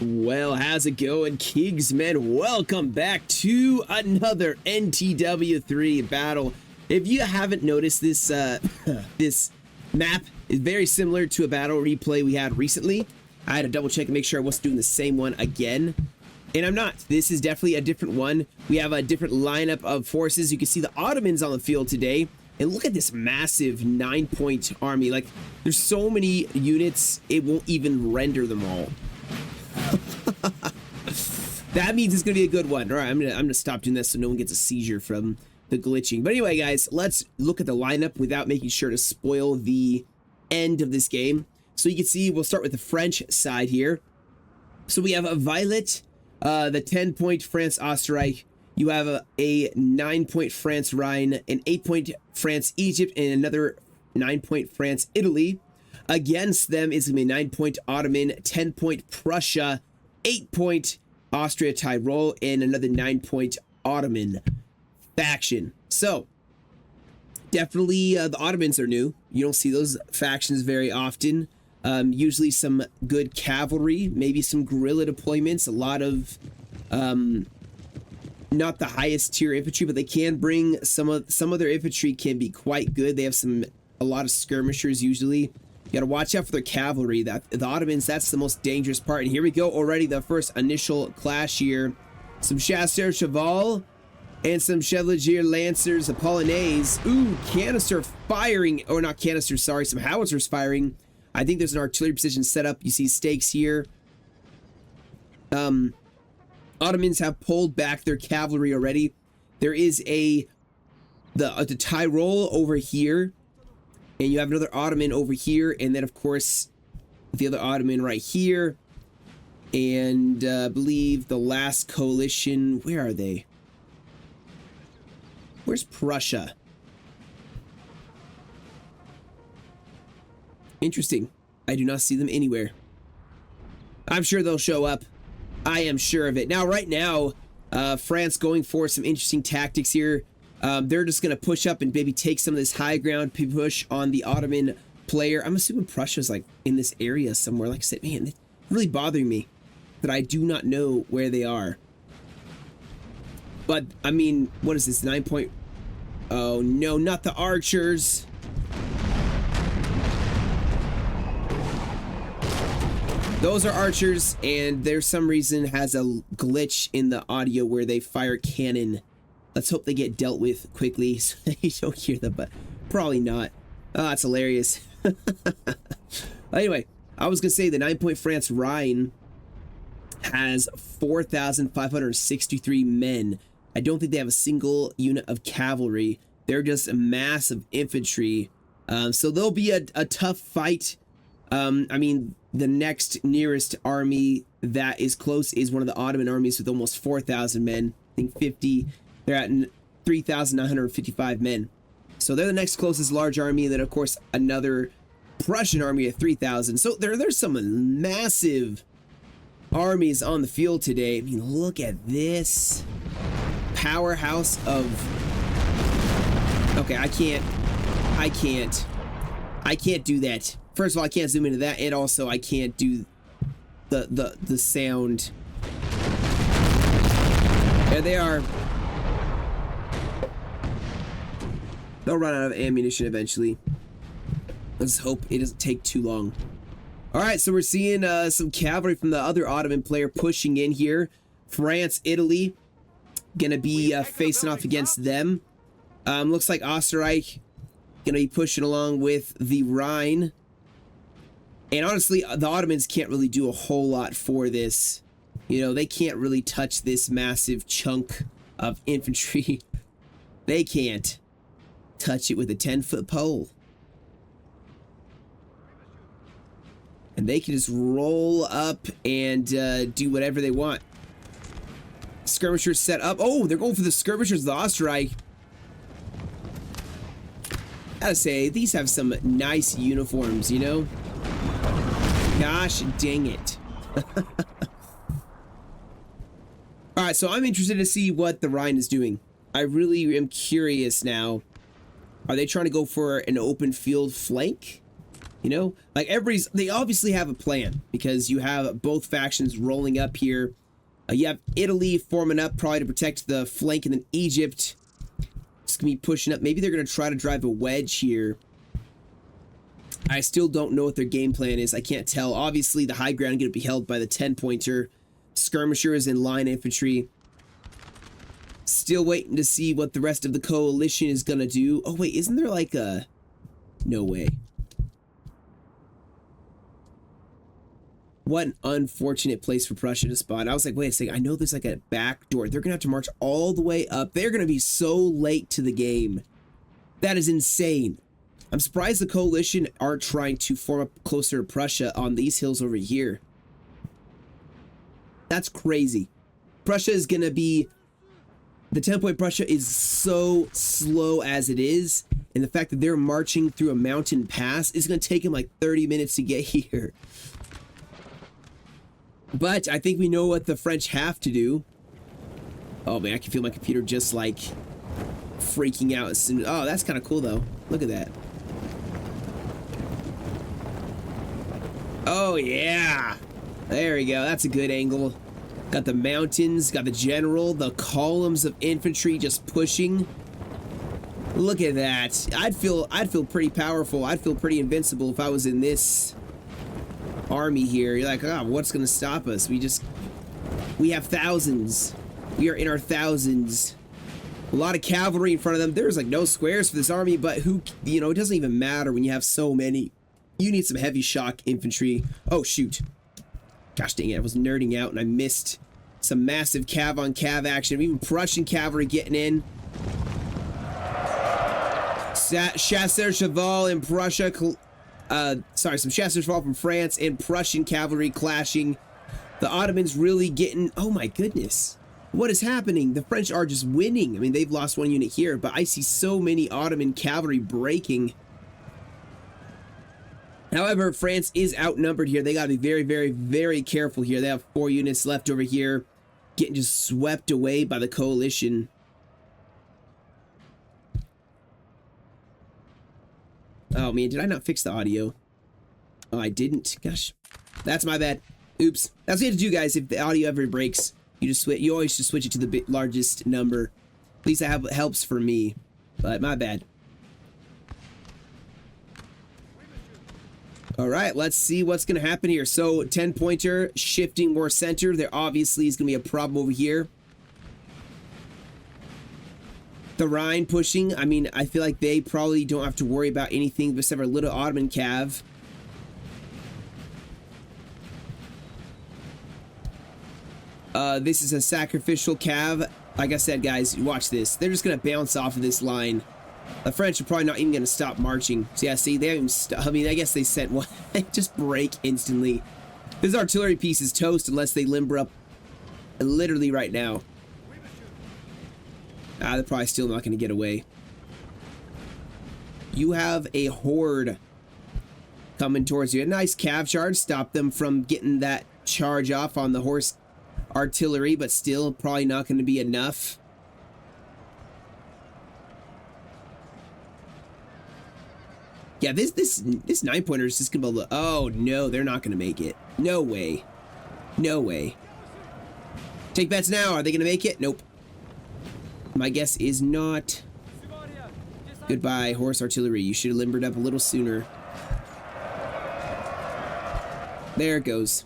Well, how's it going, Kingsmen? Welcome back to another NTW3 battle. If you haven't noticed, this this map is very similar to a battle replay we had recently. I had to double check and make sure I wasn't doing the same one again. And I'm not. This is definitely a different one. We have a different lineup of forces. You can see the Ottomans on the field today. And look at this massive 9-point army. Like, there's so many units, it won't even render them all. That means it's gonna be a good one. All right, I'm gonna stop doing this so no one gets a seizure from the glitching. But anyway, guys, let's look at the lineup without making sure to spoil the end of this game. So you can see we'll start with the French side here. So we have a Violet, the 10-point France Austria. You have a 9-point France Rhine, an 8-point France Egypt, and another 9-point France Italy. Against them is going to be a 9-point Ottoman, 10-point Prussia, 8-point Austria Tyrol, and another 9-point Ottoman faction. So, definitely the Ottomans are new. You don't see those factions very often. Usually some good cavalry, maybe some guerrilla deployments, a lot of not the highest tier infantry, but they can bring some of their infantry can be quite good. They have a lot of skirmishers usually. You gotta watch out for their cavalry. The Ottomans, that's the most dangerous part. And here we go already, the first initial clash here. Some Chasseurs Cheval and some Chevalier Lancers, a Polonaise. Ooh, canister firing, or not canister, sorry, some howitzers firing. I think there's an artillery position set up. You see stakes here. Ottomans have pulled back their cavalry already. There is the Tyrol over here. And you have another Ottoman over here, and then of course the other Ottoman right here, and I believe the last coalition. Where are they? Where's Prussia? Interesting. I do not see them anywhere. I'm sure they'll show up. I am sure of it. Now, right now, France going for some interesting tactics here. They're just going to push up and maybe take some of this high ground, push on the Ottoman player. I'm assuming Prussia's like in this area somewhere. Like I said, man, it's really bothering me that I do not know where they are. But, I mean, what is this, 9-point? Oh, no, not the archers. Those are archers, and there's some reason has a glitch in the audio where they fire cannon. Let's hope they get dealt with quickly so you don't hear them, but probably not. Oh, that's hilarious. Anyway, I was going to say the 9-point France Rhine has 4,563 men. I don't think they have a single unit of cavalry. They're just a massive infantry. So there'll be a tough fight. I mean, the next nearest army that is close is one of the Ottoman armies with almost 4,000 men. I think 50... They're at 3,955 men. So they're the next closest large army. And then, of course, another Prussian army of 3,000. So there's some massive armies on the field today. I mean, look at this powerhouse of... Okay, I can't do that. First of all, I can't zoom into that. And also, I can't do the sound. There they are. They'll run out of ammunition eventually. Let's hope it doesn't take too long. Alright, so we're seeing some cavalry from the other Ottoman player pushing in here. France, Italy, gonna be facing off against them. Looks like Österreich gonna be pushing along with the Rhine. And honestly, the Ottomans can't really do a whole lot for this. You know, they can't really touch this massive chunk of infantry. They can't touch it with a 10-foot pole. And they can just roll up and do whatever they want. Skirmishers set up. Oh, they're going for the skirmishers of the Österreich. Gotta say, these have some nice uniforms, you know? Gosh dang it. Alright, so I'm interested to see what the Rhine is doing. I really am curious now. Are they trying to go for an open field flank? You know, like they obviously have a plan because you have both factions rolling up here. You have Italy forming up probably to protect the flank, and then Egypt is going to be pushing up. Maybe they're going to try to drive a wedge here. I still don't know what their game plan is. I can't tell. Obviously, the high ground going to be held by the 10-pointer. Skirmishers and line infantry. Still waiting to see what the rest of the coalition is going to do. Oh, wait, isn't there like a... No way. What an unfortunate place for Prussia to spawn. I was like, wait a second, I know there's like a back door. They're gonna have to march all the way up. They're gonna be so late to the game. That is insane. I'm surprised the coalition aren't trying to form up closer to Prussia on these hills over here. That's crazy. Prussia is gonna be... The 10-point Prussia is so slow as it is, and the fact that they're marching through a mountain pass is gonna take them like 30 minutes to get here. But I think we know what the French have to do. Oh man, I can feel my computer just like freaking out as soon as... Oh, that's kind of cool though. Look at that. Oh yeah. There we go. That's a good angle. Got the mountains, got the general, the columns of infantry just pushing. Look at that. I'd feel pretty powerful. I'd feel pretty invincible if I was in this army here. You're like, oh, what's gonna stop us? We have thousands. We are in our thousands. A lot of cavalry in front of them. There's like no squares for this army, but who, you know, it doesn't even matter when you have so many. You need some heavy shock infantry. Oh shoot. Gosh dang it, I was nerding out and I missed some massive cav on cav action. Even Prussian cavalry getting in. Chasseurs Cheval in Prussia, some Chasseurs Cheval from France and Prussian cavalry clashing. The Ottomans really getting... Oh my goodness. What is happening? The French are just winning. I mean, they've lost one unit here, but I see so many Ottoman cavalry breaking. However, France is outnumbered here. They got to be very, very, very careful here. They have 4 units left over here, getting just swept away by the coalition. Oh man, did I not fix the audio? Oh, I didn't. Gosh, that's my bad. Oops. That's what you have to do, guys. If the audio ever breaks, you just switch. You always just switch it to the largest number. At least that helps for me. But my bad. All right, let's see what's going to happen here. So 10-pointer shifting more center. There obviously is going to be a problem over here. The Rhine pushing. I mean, I feel like they probably don't have to worry about anything except for a little Ottoman cav. This is a sacrificial cav. Like I said, guys, watch this. They're just going to bounce off of this line. The French are probably not even going to stop marching. So yeah, see, they haven't even stopped. I mean, I guess they sent one. They just break instantly. This artillery piece is toast unless they limber up literally right now. They're probably still not going to get away. You have a horde coming towards you. A nice cav charge. Stop them from getting that charge off on the horse artillery, but still probably not going to be enough. Yeah, this 9-pointer is just gonna be... Oh no, they're not gonna make it. No way. No way. Take bets now. Are they gonna make it? Nope. My guess is not. Goodbye, horse artillery. You should have limbered up a little sooner. There it goes.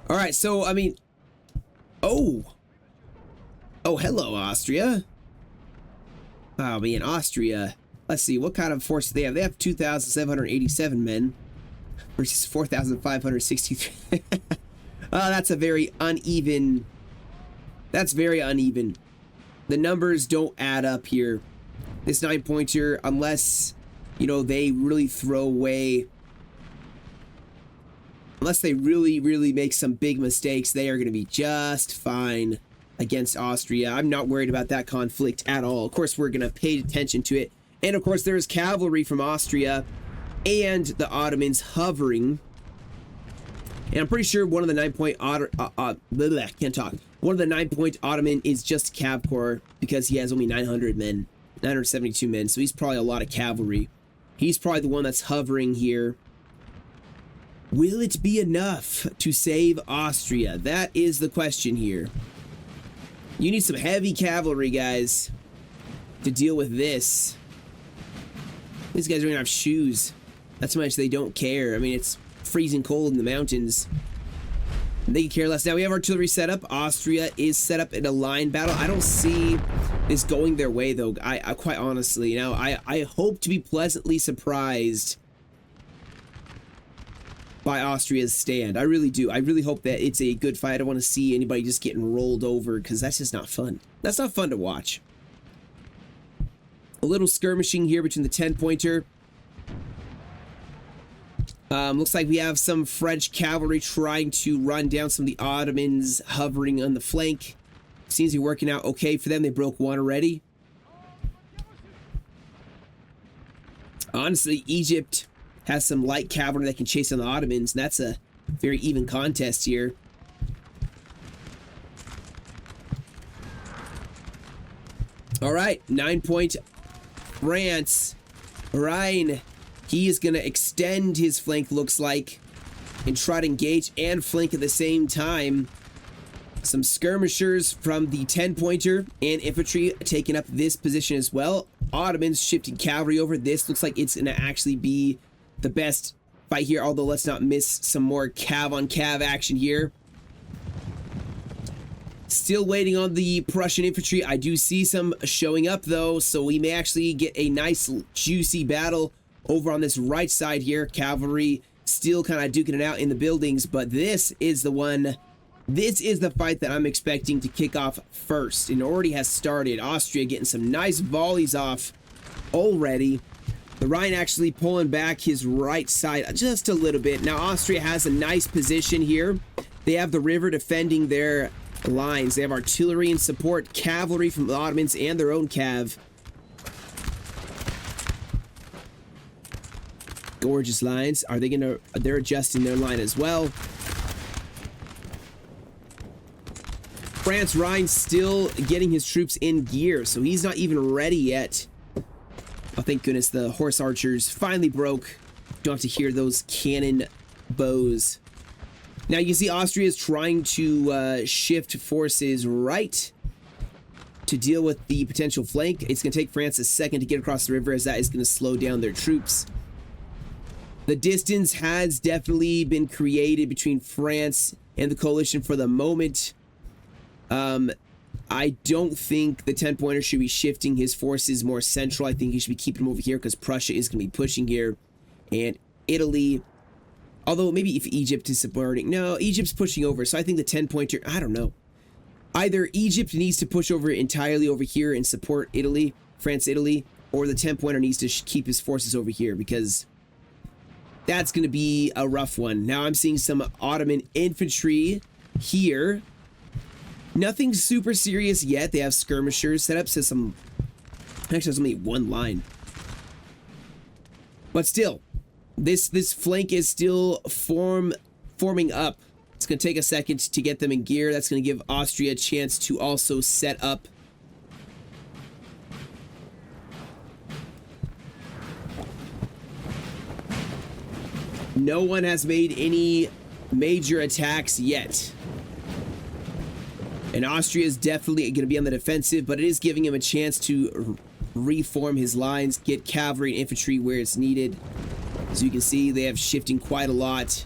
All right, so I mean, oh, hello, Austria. Oh man, Austria. Let's see, what kind of force do they have? They have 2,787 men versus 4,563. That's a very uneven. That's very uneven. The numbers don't add up here. This 9-pointer, unless, you know, they really throw away. Unless they really, really make some big mistakes, they are going to be just fine against Austria. I'm not worried about that conflict at all. Of course, we're going to pay attention to it. And of course, there's cavalry from Austria and the Ottomans hovering. And I'm pretty sure one of the 9-point can't talk. One of the 9-point Ottoman is just Cav Corps because he has only 900 men, 972 men. So he's probably a lot of cavalry. He's probably the one that's hovering here. Will it be enough to save Austria? That is the question here. You need some heavy cavalry, guys, to deal with this. These guys are gonna have shoes. That's how much they don't care. I mean, it's freezing cold in the mountains. They care less. Now we have artillery set up. Austria is set up in a line battle. I don't see this going their way, though. I quite honestly. Now, I hope to be pleasantly surprised by Austria's stand. I really do. I really hope that it's a good fight. I don't want to see anybody just getting rolled over, because that's just not fun. That's not fun to watch. A little skirmishing here between the 10-pointer. Looks like we have some French cavalry trying to run down some of the Ottomans hovering on the flank. Seems to be working out okay for them. They broke one already. Honestly, Egypt has some light cavalry that can chase down the Ottomans, and that's a very even contest here. All right, 9-point France. Rhine. He is going to extend his flank, looks like, and try to engage and flank at the same time. Some skirmishers from the 10-pointer and infantry taking up this position as well. Ottomans shifting cavalry over. This looks like it's going to actually be the best fight here, although let's not miss some more cav-on-cav action here. Still waiting on the Prussian infantry. I do see some showing up, though, so we may actually get a nice, juicy battle over on this right side here. Cavalry still kind of duking it out in the buildings, but this is the one. This is the fight that I'm expecting to kick off first, and already has started. Austria getting some nice volleys off already. The Rhine actually pulling back his right side just a little bit. Now Austria has a nice position here. They have the river defending their lines. They have artillery and support, cavalry from the Ottomans and their own cav. Gorgeous lines. Are they gonna? They're adjusting their line as well. France Rhine still getting his troops in gear, so he's not even ready yet. Oh, thank goodness the horse archers finally broke. Don't have to hear those cannon bows. Now you see Austria is trying to shift forces right to deal with the potential flank. It's going to take France a second to get across the river, as that is going to slow down their troops. The distance has definitely been created between France and the coalition for the moment. I don't think the 10-pointer should be shifting his forces more central. I think he should be keeping them over here, because Prussia is going to be pushing here. And Italy, although maybe if Egypt is supporting. No, Egypt's pushing over. So I think the 10-pointer, I don't know. Either Egypt needs to push over entirely over here and support Italy, France-Italy, or the 10-pointer needs to keep his forces over here, because that's going to be a rough one. Now I'm seeing some Ottoman infantry here. Nothing super serious yet. They have skirmishers set up, so some... Actually, there's only one line. But still, this flank is still forming up. It's going to take a second to get them in gear. That's going to give Austria a chance to also set up. No one has made any major attacks yet. And Austria is definitely going to be on the defensive, but it is giving him a chance to reform his lines, get cavalry and infantry where it's needed. As you can see, they have shifting quite a lot,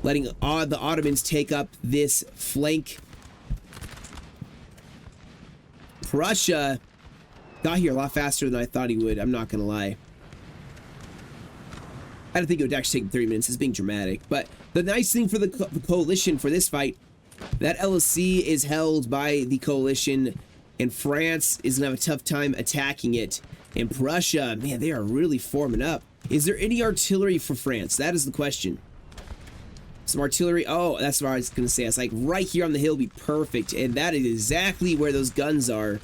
letting the Ottomans take up this flank. Prussia got here a lot faster than I thought he would. I'm not going to lie. I don't think it would actually take 30 minutes. It's being dramatic. But the nice thing for the coalition for this fight, that LSC is held by the coalition, and France is going to have a tough time attacking it. And Prussia, man, they are really forming up. Is there any artillery for France? That is the question. Some artillery. Oh, that's what I was going to say. It's like right here on the hill would be perfect. And that is exactly where those guns are.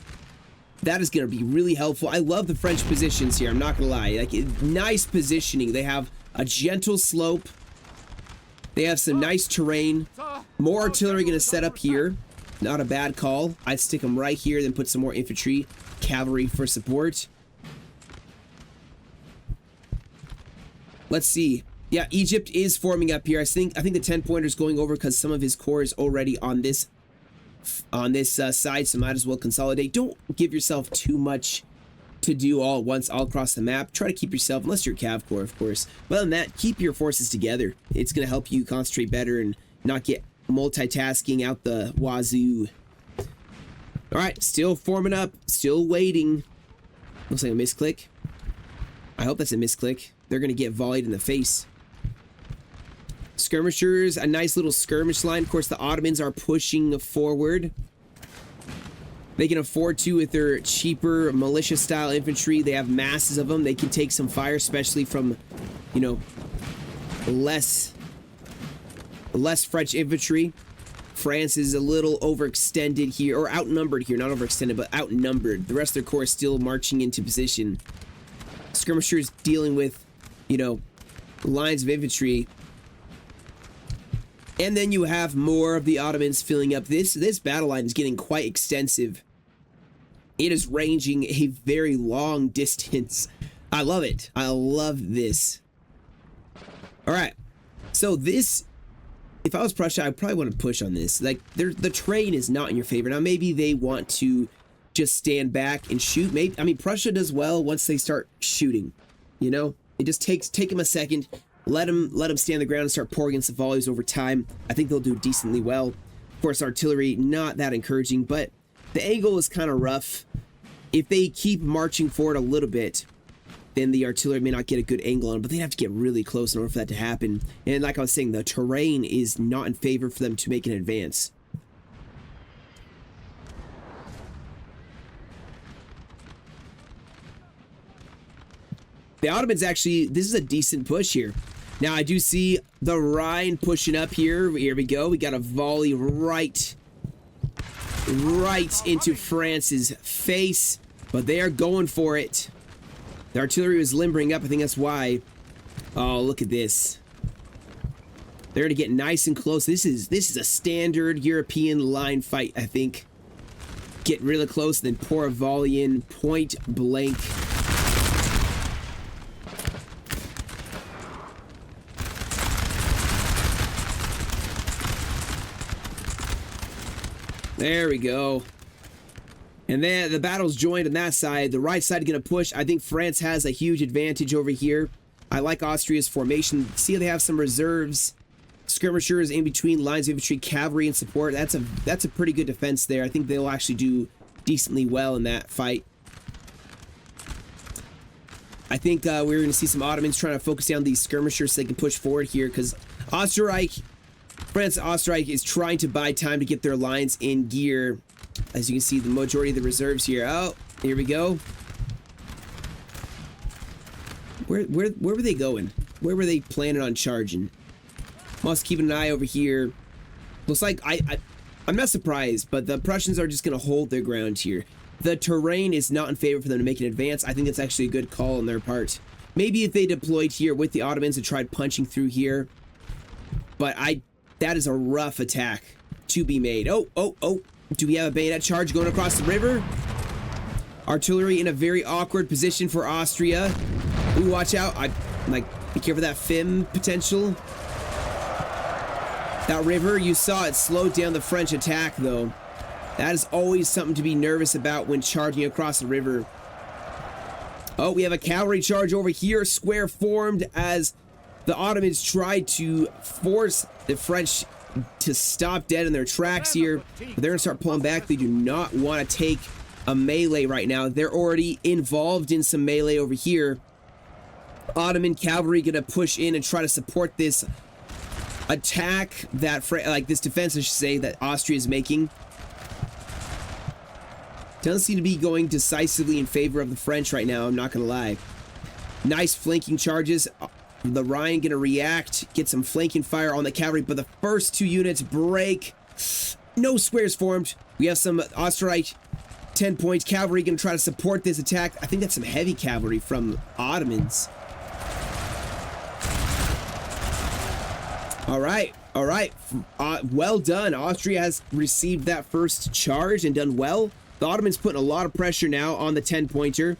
That is going to be really helpful. I love the French positions here. I'm not going to lie. Like, nice positioning. They have a gentle slope. They have some nice terrain. More artillery going to set up here. Not a bad call. I'd stick them right here, then put some more infantry, cavalry for support. Let's see. Yeah, Egypt is forming up here. I think the 10-pointer is going over because some of his core is already on this side, so might as well consolidate. Don't give yourself too much to do all at once all across the map. Try to keep yourself, unless you're Cav Corps, of course. But other than that, keep your forces together. It's going to help you concentrate better and not get multitasking out the wazoo. All right, still forming up, still waiting. Looks like a misclick. I hope that's a misclick. They're going to get volleyed in the face. Skirmishers, a nice little skirmish line. Of course, the Ottomans are pushing forward. They can afford to with their cheaper militia-style infantry. They have masses of them. They can take some fire, especially from, you know, less French infantry. France is a little overextended here, or outnumbered here. Not overextended, but outnumbered. The rest of their corps is still marching into position. Skirmishers dealing with, you know, lines of infantry. And then you have more of the Ottomans filling up. This battle line is getting quite extensive. It is ranging a very long distance. I love it. I love this. All right. So this, if I was Prussia, I probably want to push on this. Like, the terrain is not in your favor. Now, maybe they want to just stand back and shoot. Maybe, I mean, Prussia does well once they start shooting. You know, it just take them a second. Let them stand the ground and start pouring in some volleys over time. I think they'll do decently well. Of course, artillery, not that encouraging, but the angle is kind of rough. If they keep marching forward a little bit, then the artillery may not get a good angle on them, but they'd have to get really close in order for that to happen. And like I was saying, the terrain is not in favor for them to make an advance. The Ottomans actually, this is a decent push here. Now, I do see the Rhine pushing up here. Here we go. We got a volley right into France's face, but they are going for it. The artillery was limbering up. I think that's why. Oh, look at this. They're going to get nice and close. This is a standard European line fight, I think. Get really close, then pour a volley in, point blank. There we go. And then the battle's joined on that side. The right side going to push. I think France has a huge advantage over here. I like Austria's formation. See how they have some reserves. Skirmishers in between lines of infantry, cavalry, and support. That's a pretty good defense there. I think they'll actually do decently well in that fight. I think we're going to see some Ottomans trying to focus down these skirmishers so they can push forward here, because France Österreich is trying to buy time to get their lines in gear. As you can see, the majority of the reserves here. Oh, here we go. Where were they going? Where were they planning on charging? Must keep an eye over here. Looks like I'm not surprised, but the Prussians are just going to hold their ground here. The terrain is not in favor for them to make an advance. I think that's actually a good call on their part. Maybe if they deployed here with the Ottomans and tried punching through here. But that is a rough attack to be made. Oh. Do we have a bayonet charge going across the river? Artillery in a very awkward position for Austria. Ooh, watch out. Be careful of that FIM potential. That river, you saw it slowed down the French attack, though. That is always something to be nervous about when charging across the river. Oh, we have a cavalry charge over here. Square formed as the Ottomans tried to force the French to stop dead in their tracks here. But they're going to start pulling back. They do not want to take a melee right now. They're already involved in some melee over here. Ottoman cavalry going to push in and try to support this attack that, this defense, I should say, that Austria is making. Doesn't seem to be going decisively in favor of the French right now, I'm not going to lie. Nice flanking charges. The Rhine going to react, get some flanking fire on the cavalry, but the first two units break. No squares formed. We have some Österreich 10 points. Cavalry going to try to support this attack. I think that's some heavy cavalry from Ottomans. All right. Well done. Austria has received that first charge and done well. The Ottomans putting a lot of pressure now on the 10-pointer.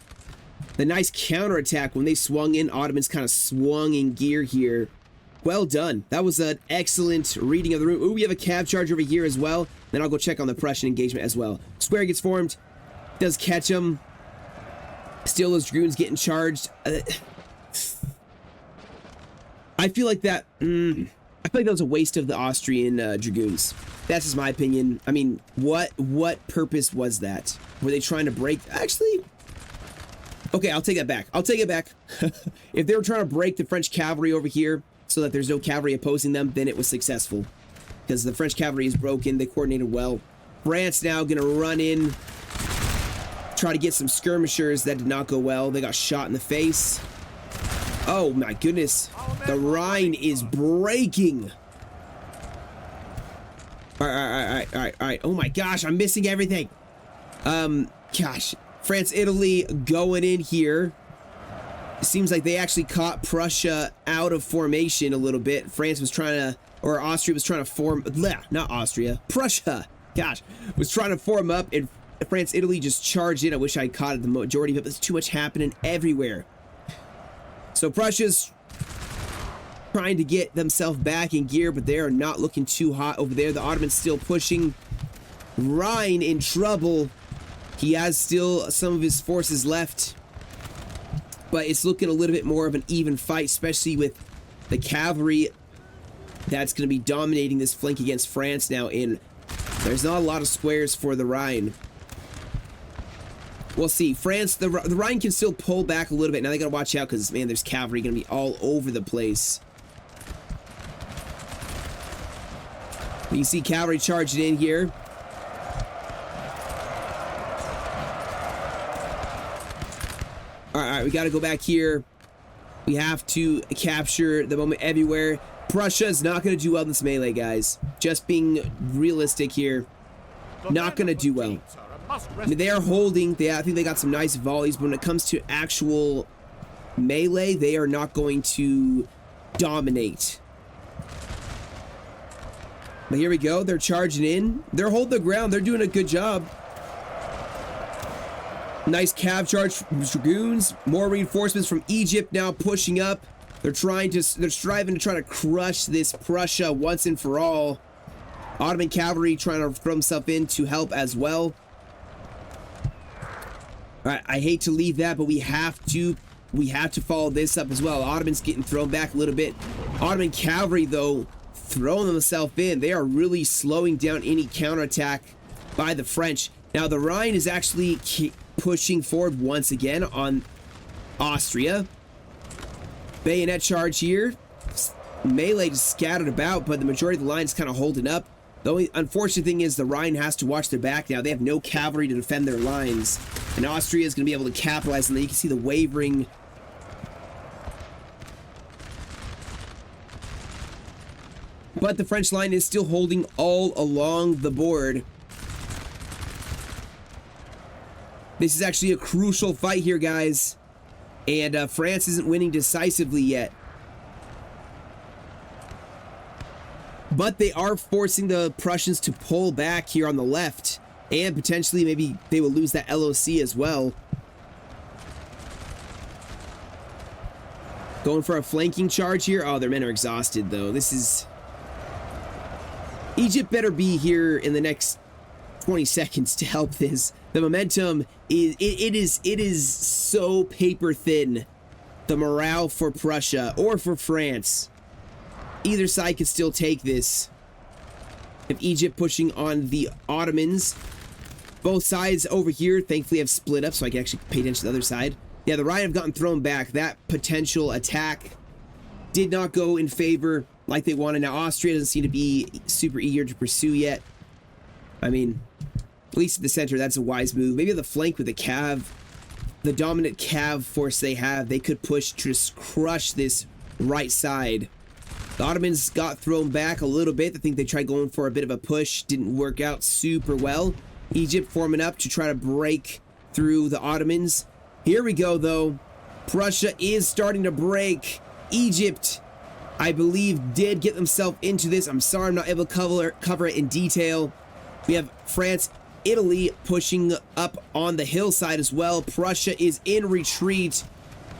The nice counterattack when they swung in. Ottomans kind of swung in gear here. Well done. That was an excellent reading of the room. Ooh, we have a cav charge over here as well. Then I'll go check on the Prussian engagement as well. Square gets formed. Does catch him. Still, those dragoons getting charged. I feel like that... I feel like that was a waste of the Austrian dragoons. That's just my opinion. I mean, what purpose was that? Were they trying to break... Actually... Okay, I'll take that back. I'll take it back. If they were trying to break the French cavalry over here so that there's no cavalry opposing them, then it was successful. Because the French cavalry is broken. They coordinated well. France now going to run in, try to get some skirmishers. That did not go well. They got shot in the face. Oh my goodness. The Rhine is breaking. All right. Oh my gosh, I'm missing everything. Gosh. France, Italy going in here. It seems like they actually caught Prussia out of formation a little bit. France was trying to, or Austria was trying to form, not Austria, Prussia, gosh, was trying to form up, and France, Italy just charged in. I wish I caught it the majority, but there's too much happening everywhere. So Prussia's trying to get themselves back in gear, but they are not looking too hot over there. The Ottomans still pushing. Rhine in trouble. He has still some of his forces left, but it's looking a little bit more of an even fight, especially with the cavalry that's going to be dominating this flank against France now. And there's not a lot of squares for the Rhine. We'll see. France, the Rhine can still pull back a little bit. Now they got to watch out because, man, there's cavalry going to be all over the place. You can see cavalry charging in here. All right, we got to go back here. We have to capture the moment everywhere. Prussia is not going to do well in this melee, guys. Just being realistic here. Not going to do well. I mean, they are holding. I think they got some nice volleys, but when it comes to actual melee, they are not going to dominate. But here we go. They're charging in. They're holding the ground. They're doing a good job. Nice cav charge from dragoons. More reinforcements from Egypt now pushing up. They're striving to try to crush this Prussia once and for all. Ottoman cavalry trying to throw himself in to help as well. All right, I hate to leave that, but we have to follow this up as well. Ottomans getting thrown back a little bit. Ottoman cavalry, though, throwing themselves in. They are really slowing down any counterattack by the French. Now, the Rhine is actually pushing forward once again on Austria. Bayonet charge here. Melee just scattered about, but the majority of the line is kind of holding up. The only unfortunate thing is the Rhine has to watch their back now. They have no cavalry to defend their lines. And Austria is going to be able to capitalize on that. You can see the wavering. But the French line is still holding all along the board. This is actually a crucial fight here, guys. And France isn't winning decisively yet. But they are forcing the Prussians to pull back here on the left. And potentially maybe they will lose that LOC as well. Going for a flanking charge here. Oh, their men are exhausted, though. This is... Egypt better be here in the next 20 seconds to help this. The momentum is... It is so paper thin. The morale for Prussia or for France. Either side could still take this. If Egypt pushing on the Ottomans. Both sides over here, thankfully, have split up, so I can actually pay attention to the other side. Yeah, the Rhine have gotten thrown back. That potential attack did not go in favor like they wanted. Now, Austria doesn't seem to be super eager to pursue yet. I mean, at least in the center, that's a wise move. Maybe the flank with the cav, the dominant cav force they have, they could push to just crush this right side. The Ottomans got thrown back a little bit. I think they tried going for a bit of a push. Didn't work out super well. Egypt forming up to try to break through the Ottomans. Here we go, though. Prussia is starting to break. Egypt, I believe, did get themselves into this. I'm sorry I'm not able to cover it in detail. We have France, Italy pushing up on the hillside as well. Prussia is in retreat.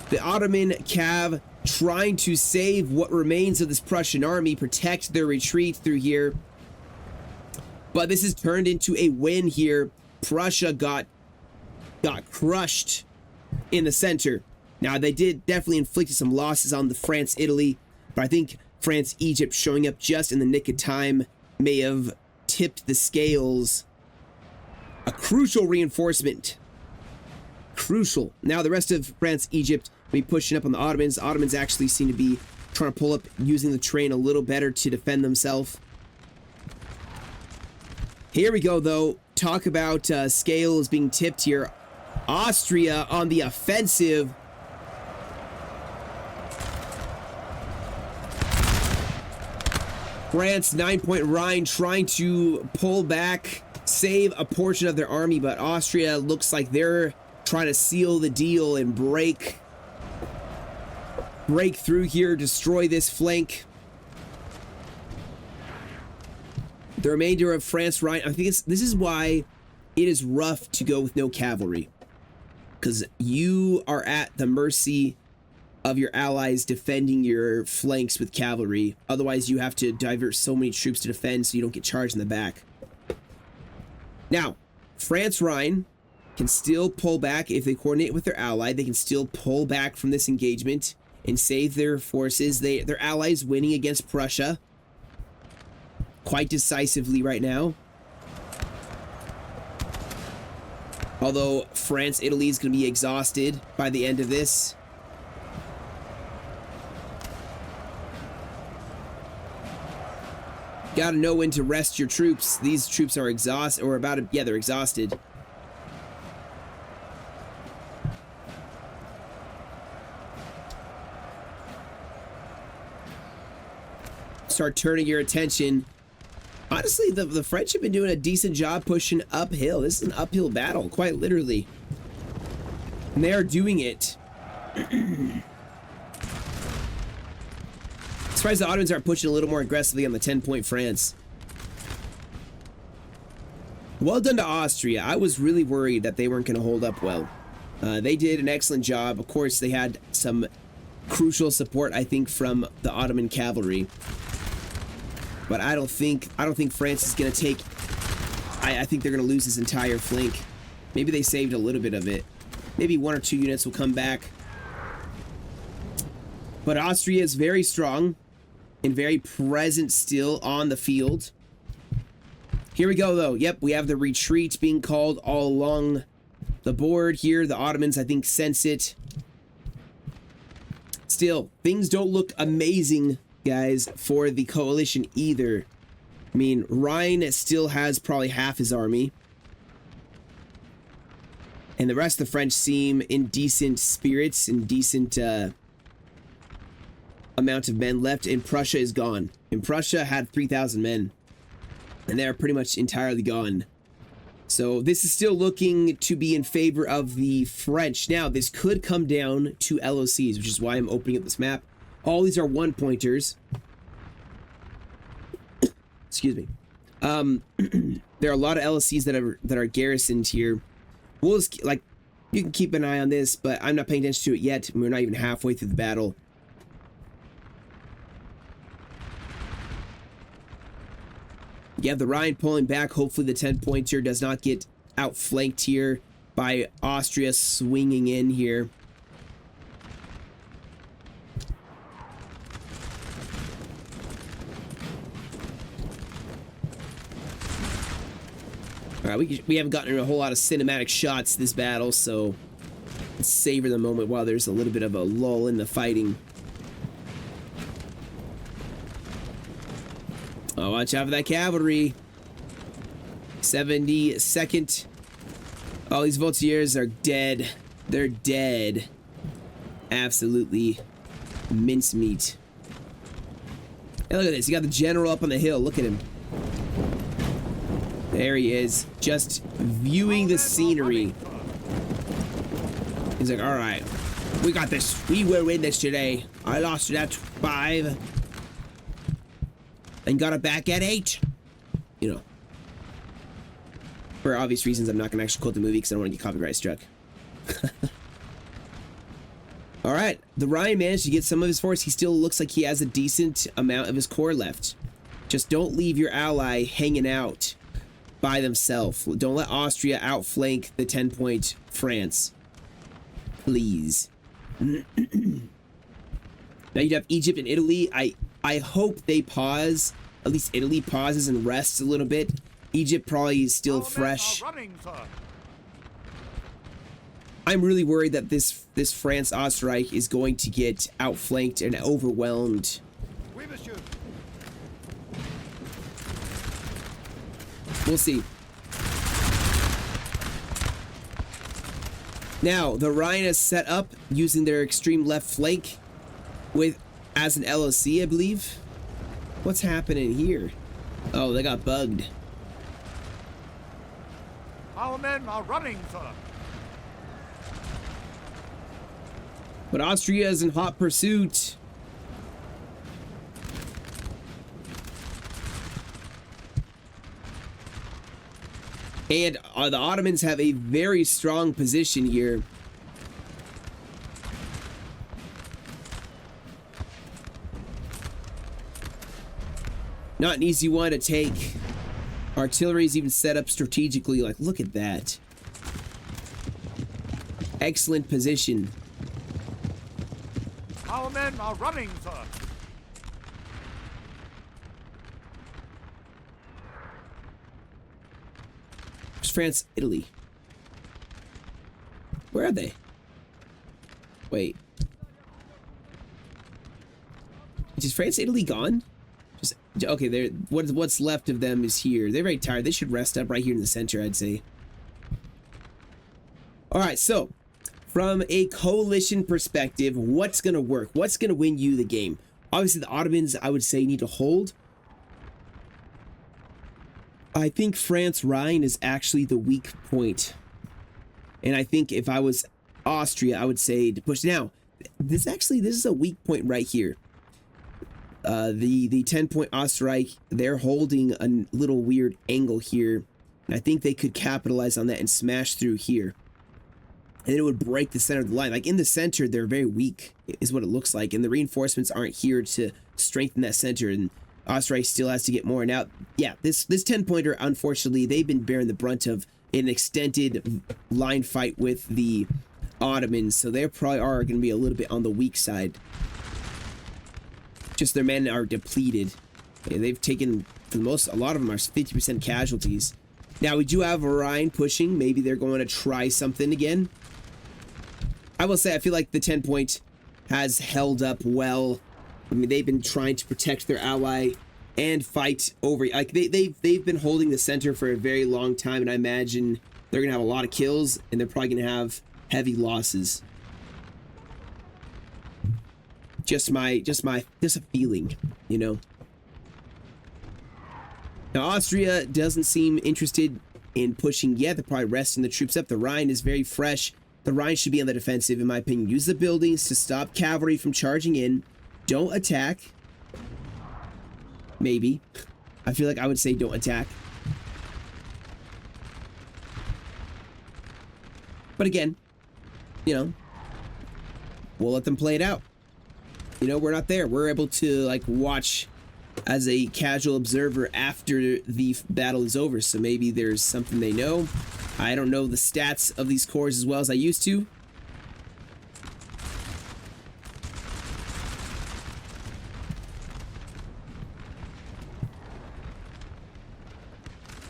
The Ottoman cav trying to save what remains of this Prussian army, protect their retreat through here. But this has turned into a win here. Prussia got crushed in the center. Now, they did definitely inflict some losses on the France-Italy, but I think France-Egypt showing up just in the nick of time may have tipped the scales. A crucial reinforcement. Crucial. Now, the rest of France-Egypt will be pushing up on the Ottomans. The Ottomans actually seem to be trying to pull up, using the terrain a little better to defend themselves. Here we go, though. Talk about scales being tipped here. Austria on the offensive. France, 9-point Rhine, trying to pull back, save a portion of their army, but Austria looks like they're trying to seal the deal and break through here, destroy this flank. The remainder of France, Rhine, I think this is why it is rough to go with no cavalry, because you are at the mercy of your allies defending your flanks with cavalry. Otherwise, you have to divert so many troops to defend so you don't get charged in the back. Now, France, Rhine can still pull back if they coordinate with their ally. They can still pull back from this engagement and save their forces. Their allies winning against Prussia quite decisively right now. Although France, Italy is going to be exhausted by the end of this. Gotta know when to rest your troops. These troops are exhausted, or about to, yeah, they're exhausted. Start turning your attention. Honestly, the French have been doing a decent job pushing uphill. This is an uphill battle, quite literally. And they are doing it. Surprised the Ottomans aren't pushing a little more aggressively on the 10-point France. Well done to Austria. I was really worried that they weren't going to hold up well. They did an excellent job. Of course, they had some crucial support, I think, from the Ottoman cavalry. But I don't think France is going to take... I think they're going to lose this entire flank. Maybe they saved a little bit of it. Maybe 1 or 2 units will come back. But Austria is very strong and very present still on the field. Here we go, though. Yep, we have the retreat being called all along the board here. The Ottomans, I think, sense it. Still, things don't look amazing, guys, for the coalition either. I mean, Rhine still has probably half his army. And the rest of the French seem in decent spirits and decent amount of men left, and Prussia is gone. And Prussia had 3,000 men. And they're pretty much entirely gone. So this is still looking to be in favor of the French. Now, this could come down to LOCs, which is why I'm opening up this map. All these are 1-pointers. Excuse me. There are a lot of LOCs that are garrisoned here. We'll just, like, you can keep an eye on this, but I'm not paying attention to it yet. We're not even halfway through the battle. You have the Rhine pulling back. Hopefully the 10-pointer does not get outflanked here by Austria swinging in here. All right, we haven't gotten a whole lot of cinematic shots this battle, so let's savor the moment while there's a little bit of a lull in the fighting. Oh, watch out for that cavalry. 72nd. All these Volunteers are dead. They're dead. Absolutely mincemeat. Hey, look at this. You got the general up on the hill. Look at him. There he is. Just viewing the scenery. He's like, all right. We got this. We will win this today. I lost it at 5. And got it back at 8. You know. For obvious reasons, I'm not going to actually quote the movie because I don't want to get copyright struck. All All right, the Rhine managed to get some of his force. He still looks like he has a decent amount of his corps left. Just don't leave your ally hanging out by themselves. Don't let Austria outflank the 10-point France. Please. Now you'd have Egypt and Italy. I hope they pause. At least Italy pauses and rests a little bit. Egypt probably is still fresh. I'm really worried that this France Österreich is going to get outflanked and overwhelmed. We'll see. Now, the Rhine is set up using their extreme left flank with as an LOC, I believe. What's happening here? Oh, they got bugged. Our men are running, sir. But Austria is in hot pursuit. And the Ottomans have a very strong position here. Not an easy one to take. Artillery is even set up strategically. Like, look at that. Excellent position. Our men are running, sir. There's France, Italy. Where are they? Wait. Is France, Italy gone? Just okay. They're what's left of them is here. They're very tired. They should rest up right here in the center, I'd say. All right, so from a coalition perspective, what's going to work? What's going to win you the game? Obviously, the Ottomans, I would say, need to hold. I think France-Rhine is actually the weak point. And I think if I was Austria, I would say to push. Now, this is a weak point right here. The 10-point Österreich, they're holding a little weird angle here. And I think they could capitalize on that and smash through here. And it would break the center of the line. Like in the center, they're very weak, is what it looks like. And the reinforcements aren't here to strengthen that center. And Österreich still has to get more. Now, yeah, this 10-pointer, unfortunately, they've been bearing the brunt of an extended line fight with the Ottomans. So they probably are going to be a little bit on the weak side. Just their men are depleted. Yeah, they've taken, for the most, a lot of them are 50% casualties. Now, we do have a Rhine pushing. Maybe they're going to try something again. I will say, I feel like the 10-point has held up well. I mean, they've been trying to protect their ally and fight over. Like they've been holding the center for a very long time, and I imagine they're gonna have a lot of kills, and they're probably gonna have heavy losses. Just a feeling, you know. Now, Austria doesn't seem interested in pushing yet. They're probably resting the troops up. The Rhine is very fresh. The Rhine should be on the defensive, in my opinion. Use the buildings to stop cavalry from charging in. Don't attack. Maybe. I feel like I would say don't attack. But again, you know, we'll let them play it out. You know, we're not there. We're able to, like, watch as a casual observer after the battle is over. So maybe there's something they know. I don't know the stats of these corps as well as I used to.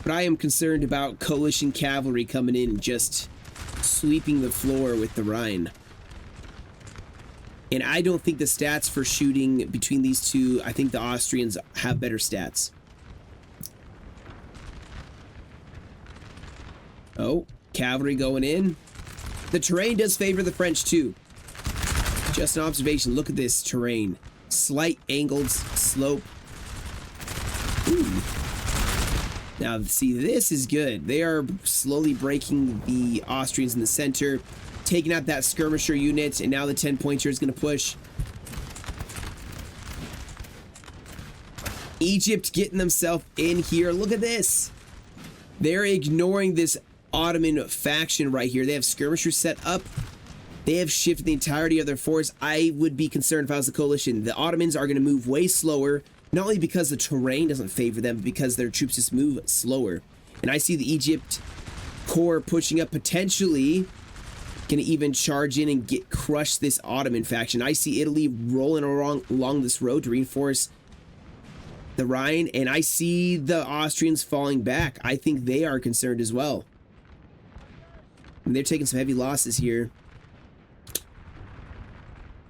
But I am concerned about coalition cavalry coming in and just sweeping the floor with the Rhine. And I don't think the stats for shooting between these two, I think the Austrians have better stats. Oh, cavalry going in. The terrain does favor the French too. Just an observation. Look at this terrain. Slight angled slope. Ooh. Now, see, this is good. They are slowly breaking the Austrians in the center, taking out that skirmisher unit, and now the 10-pointer is going to push. Egypt getting themselves in here. Look at this. They're ignoring this Ottoman faction right here. They have skirmishers set up. They have shifted the entirety of their force. I would be concerned if I was the coalition. The Ottomans are going to move way slower, not only because the terrain doesn't favor them, but because their troops just move slower. And I see the Egypt corps pushing up, potentially going to even charge in and crush this Ottoman faction. I see Italy rolling along this road to reinforce the Rhine, and I see the Austrians falling back. I think they are concerned as well. And they're taking some heavy losses here.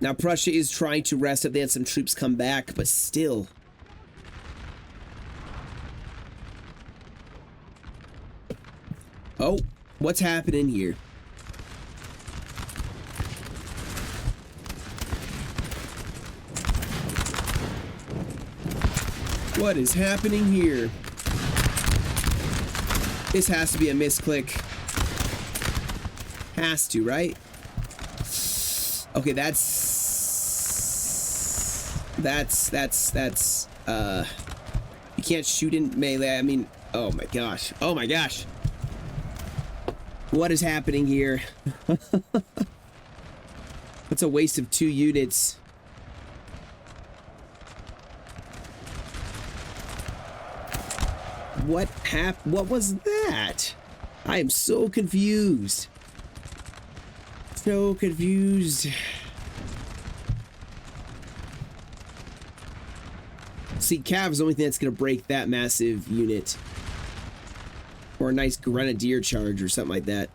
Now, Prussia is trying to rest up. They had some troops come back, but still. Oh, what's happening here? What is happening here? This has to be a misclick. Has to, right? Okay, you can't shoot in melee. I mean, oh my gosh. Oh my gosh. What is happening here? That's a waste of 2 units. What happened? What was that? I am so confused. So confused. See, Cav is the only thing that's going to break that massive unit. Or a nice grenadier charge or something like that.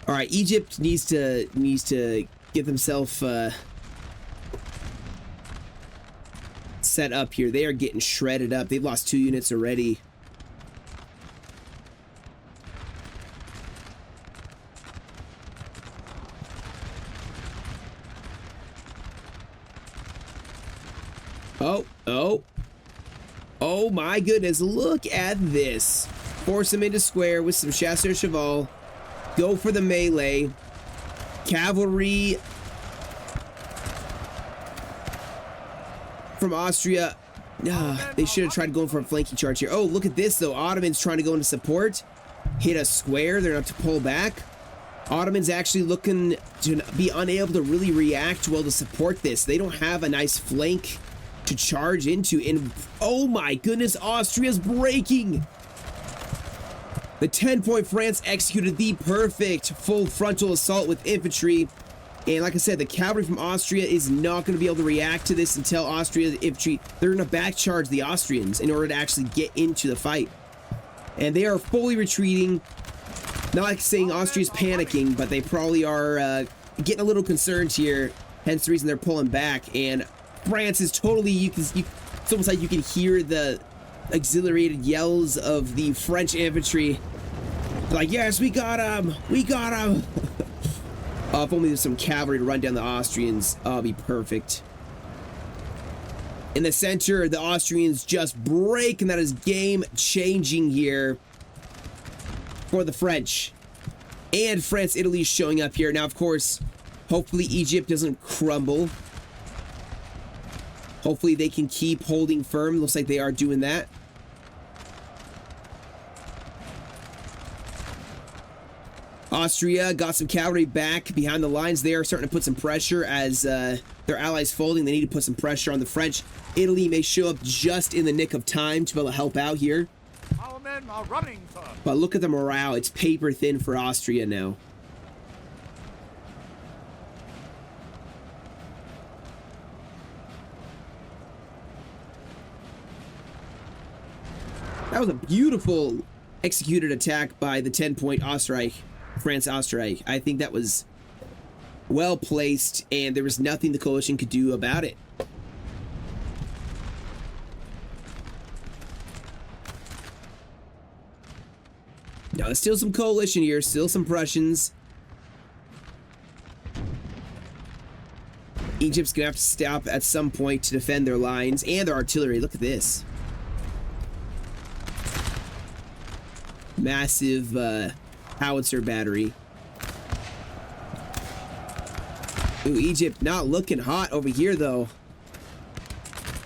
All right, Egypt needs to get themselves set up here. They are getting shredded up. They've lost 2 units already. Oh my goodness, look at this. Force them into square with some chasseurs cheval. Go for the melee. Cavalry from Austria. They should have tried going for a flanking charge here. Oh, look at this though. Ottomans trying to go into support. Hit a square. They're going to have to pull back. Ottomans actually looking to be unable to really react well to support this. They don't have a nice flank to charge into. And oh my goodness, Austria's breaking. The 10-point France executed the perfect full frontal assault with infantry. And like I said, the cavalry from Austria is not going to be able to react to this until Austria's infantry, they're going to back charge the Austrians in order to actually get into the fight. And they are fully retreating. Not like saying Austria's panicking, but they probably are getting a little concerned here. Hence the reason they're pulling back. And France is totally, it's almost like you can hear the exhilarated yells of the French infantry. Like, yes, we got him! We got him! If only there's some cavalry to run down the Austrians, that'll be perfect. In the center, the Austrians just break, and that is game-changing here for the French. And France, Italy showing up here. Now, of course, hopefully Egypt doesn't crumble. Hopefully they can keep holding firm. Looks like they are doing that. Austria got some cavalry back behind the lines. They are starting to put some pressure as their allies folding. They need to put some pressure on the French. Italy may show up just in the nick of time to be able to help out here. Our men are running, sir. But look at the morale. It's paper thin for Austria now. That was a beautiful executed attack by the 10-point Österreich, France-Österreich. I think that was well placed, and there was nothing the coalition could do about it. Now, there's still some coalition here, still some Prussians. Egypt's gonna have to stop at some point to defend their lines and their artillery. Look at this. Massive howitzer battery. Ooh, Egypt not looking hot over here though.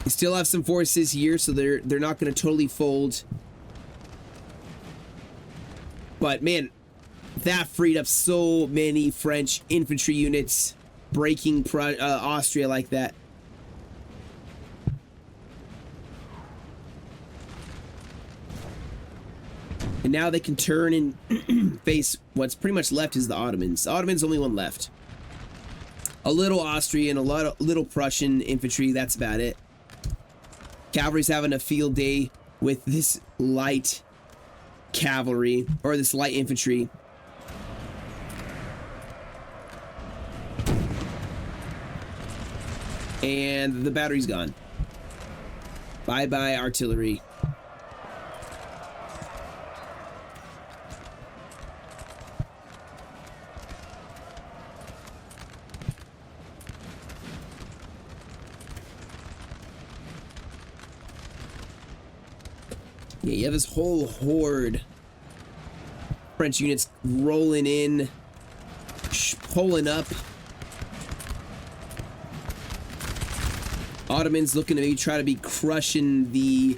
They still have some forces here, so they're not going to totally fold. But man, That freed up so many French infantry units, breaking Austria like that. And now they can turn and face what's pretty much left is the Ottomans. The Ottomans only one left. A little Austrian, a little Prussian infantry, that's about it. Cavalry's having a field day with this light cavalry, or this light infantry. And the battery's gone. Bye-bye, artillery. Yeah, you have this whole horde. French units rolling in, pulling up. Ottomans looking to maybe try to be crushing the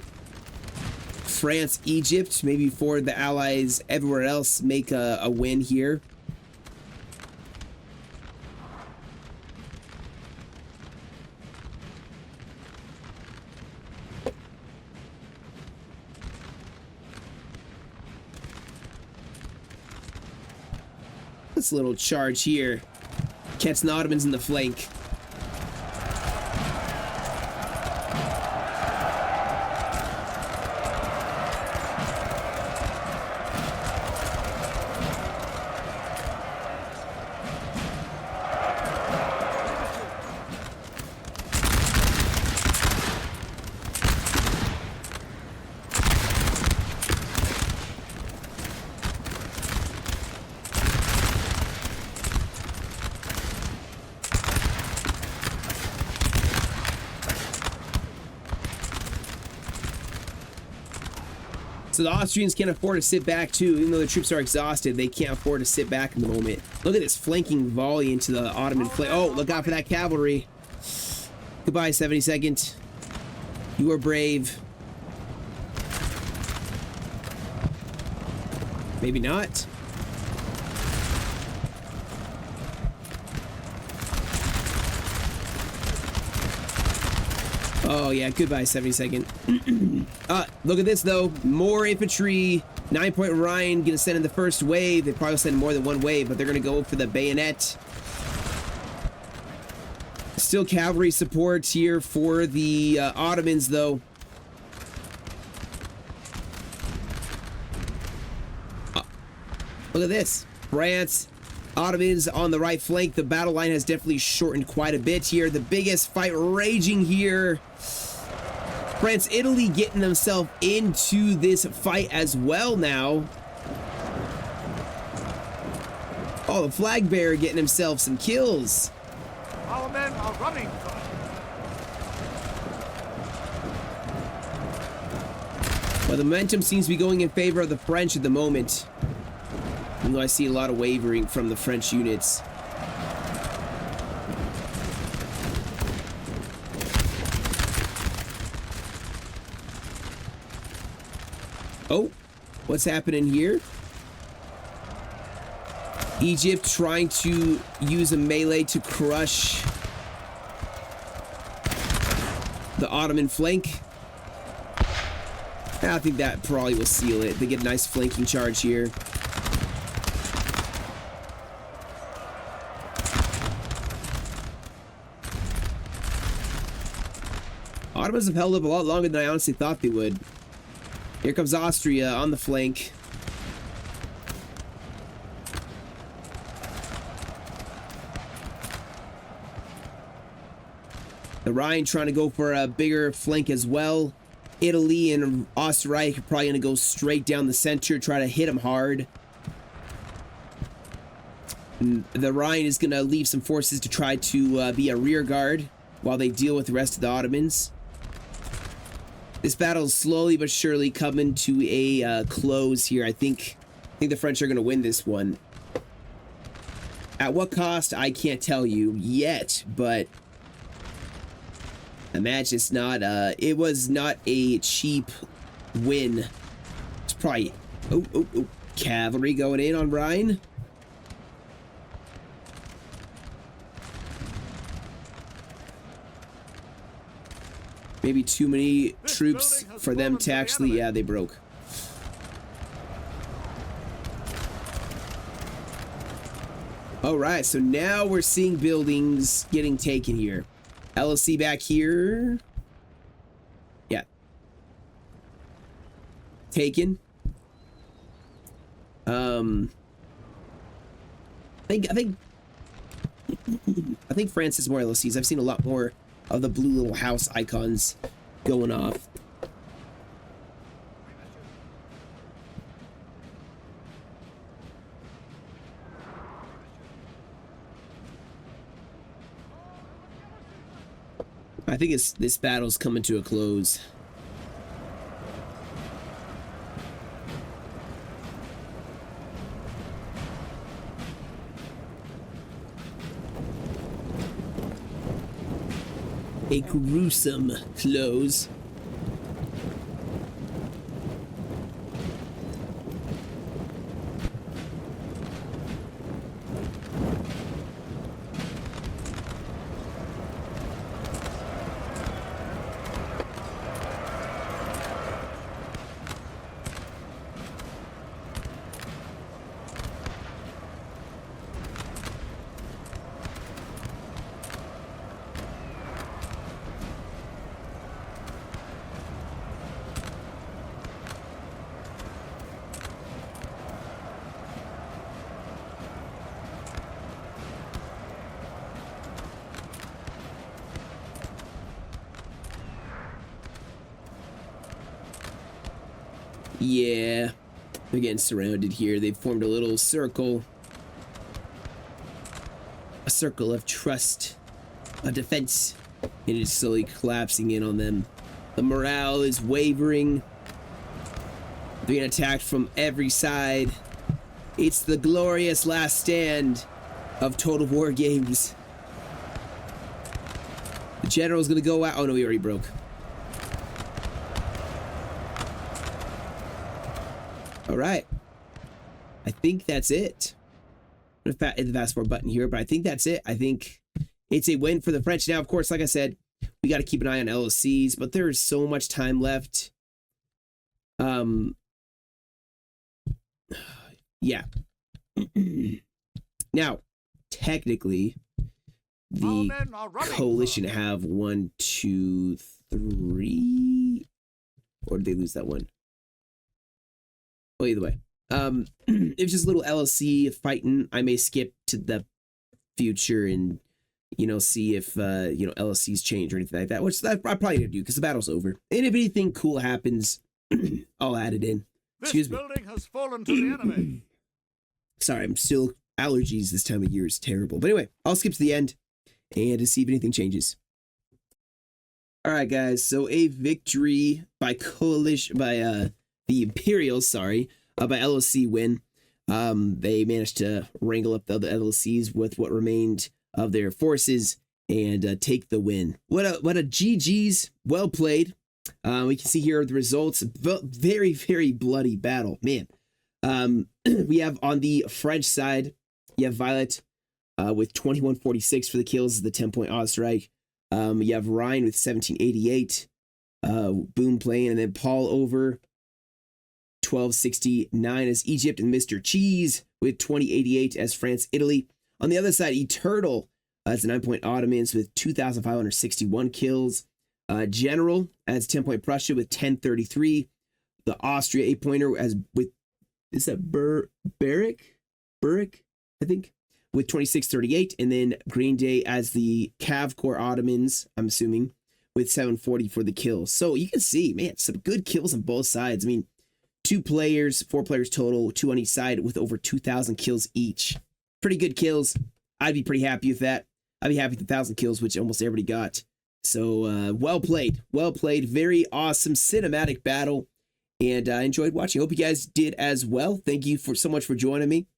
France, Egypt, maybe for the Allies everywhere else make a win here. This little charge here catch the Ottomans in the flank. So the Austrians can't afford to sit back too. Even though the troops are exhausted, they can't afford to sit back in the moment. Look at this flanking volley into the Ottoman flank. Oh, look out for that cavalry. Goodbye, 72nd. You are brave. Maybe not. Oh yeah, goodbye, 72nd. Look at this though. More infantry. 9-point Rhine gonna send in the first wave. They probably send more than one wave, but they're gonna go for the bayonet. Still cavalry support here for the Ottomans though. Look at this. France, Ottomans on the right flank. The battle line has definitely shortened quite a bit here. The biggest fight raging here. France, Italy getting themselves into this fight as well now. Oh, the flag bearer getting himself some kills. Our men are running. Well, the momentum seems to be going in favor of the French at the moment. Even though I see a lot of wavering from the French units. Oh, what's happening here? Egypt trying to use a melee to crush the Ottoman flank. I think that probably will seal it. They get a nice flanking charge here. Ottomans have held up a lot longer than I honestly thought they would. Here comes Austria on the flank. The Rhine trying to go for a bigger flank as well. Italy and Austria are probably going to go straight down the center, try to hit them hard. And the Rhine is going to leave some forces to try to be a rear guard while they deal with the rest of the Ottomans. This battle is slowly but surely coming to a close here. I think the French are going to win this one. At what cost, I can't tell you yet, but imagine it's not. It was not a cheap win. It's probably. Oh, cavalry going in on Rhine. Maybe too many troops for them to actually, yeah, they broke. All right, so now we're seeing buildings getting taken here. LSC back here. Yeah. Taken. I think France has more LSCs. I've seen a lot more of the blue little house icons going off. I think this battle's coming to a close. A gruesome close. Yeah, they're getting surrounded here. They've formed a little circle. A circle of trust. A defense. And it's slowly collapsing in on them. The morale is wavering. They're being attacked from every side. It's the glorious last stand of Total War games. The general's gonna go out. Oh no, he already broke. All right, I think that's it. I'm gonna hit the fast forward button here, but I think that's it. I think it's a win for the French. Now, of course, like I said, we got to keep an eye on LOCs, but there is so much time left. Yeah. Now, technically, the coalition have 1, 2, 3, or did they lose that one? Well, either way, it's just a little LLC fighting. I may skip to the future and, you know, see if, you know, LLCs change or anything like that, which I'm probably gonna do because the battle's over. And if anything cool happens, I'll add it in. Excuse me. This building has fallen to the enemy. Sorry, I'm still, allergies this time of year is terrible. But anyway, I'll skip to the end and to see if anything changes. All right, guys, so a victory by coalition, by, the Imperials, sorry, by LOC win. They managed to wrangle up the other LOCs with what remained of their forces and take the win. What a GG's, well played. We can see here the results. Very, very bloody battle, man. We have on the French side, you have Violet with 2146 for the kills, the 10-point Ostrike. You have Ryan with 1788, Boom playing, and then Paul over 1269 as Egypt, and Mr. Cheese with 2088 as France, Italy. On the other side, Eternal as the 9-point Ottomans with 2,561 kills. General as 10-point Prussia with 1033. The Austria 8-pointer as with, is that Beric, I think, with 2638. And then Green Day as the Cav Corps Ottomans, I'm assuming, with 740 for the kills. So you can see, man, some good kills on both sides. I mean, 4 players total, 2 on each side with over 2,000 kills each. Pretty good kills. I'd be pretty happy with that. I'd be happy with 1,000 kills, which almost everybody got. So, well played. Well played. Very awesome cinematic battle. And I enjoyed watching. Hope you guys did as well. Thank you so much for joining me.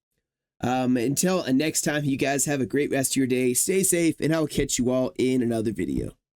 Until next time, you guys have a great rest of your day. Stay safe, and I'll catch you all in another video.